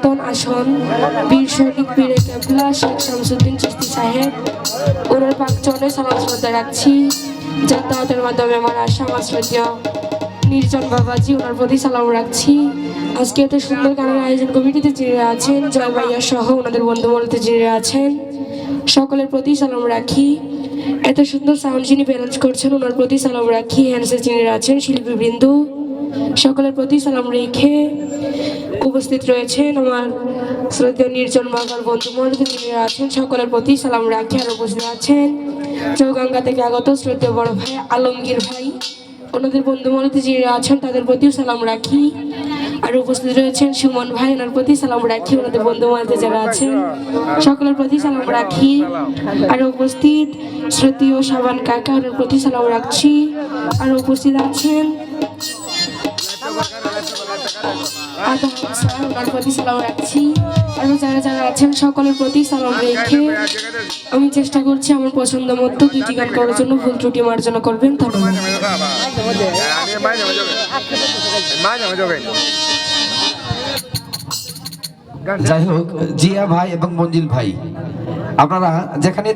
প্রাক্তন আসন বীর সৈনিক বীরে কেবলা শেখ শামসুদ্দিন চিশতি সাহেব, ওনার প্রাক্তনে সালাম শ্রদ্ধা রাখছি। যাতায়াতের মাধ্যমে আমার আশা আমার শ্রদ্ধেয় নির্জন বাবাজি, ওনার প্রতি সালাম রাখছি। আজকে এত সুন্দর গানের আয়োজন কমিটিতে যিনি আছেন, জয় ভাইয়া সহ ওনাদের বন্ধু বলতে যিনি আছেন, সকলের প্রতি সালাম রাখি। এত সুন্দর সাউন্ড যিনি ব্যালেন্স করছেন, ওনার প্রতি সালাম রাখি। হ্যান্ডসে যিনি আছেন, শিল্পীবৃন্দ, সকলের প্রতি সালাম রেখে উপস্থিত রয়েছেন আমার শ্রদ্ধেয় নির্জন বাবার বন্ধু মহলতে যিনি আছেন, সকলের প্রতি সালাম রাখি। আর উপস্থিত আছেন চৌগাঙ্গা থেকে আগত শ্রদ্ধেয় বড় ভাই আলমগীর ভাই, ওনাদের বন্ধু মহলতে যিনি আছেন তাদের প্রতিও সালাম রাখি। আর উপস্থিত রয়েছেন সুমন ভাই, ওনার প্রতি সালাম রাখি। ওনাদের বন্ধু মহলতে যারা আছেন সকলের প্রতি সালাম রাখি। আর উপস্থিত শ্রদ্ধেয় সাবান কাকা, ওনার প্রতি সালাম রাখছি। আর উপস্থিত আছেন ওনার প্রতি সালাম রাখছি। আরো যারা যারা আছেন সকলের প্রতি সালাম রেখে আমি চেষ্টা করছি আমার পছন্দ মতো দুটি গান করার জন্য। ভুল ত্রুটি মার্জনা করবেন, ধন্যবাদ। যাই হোক, জিয়া ভাই এবং মঞ্জিল ভাই, আপনারা যেখানে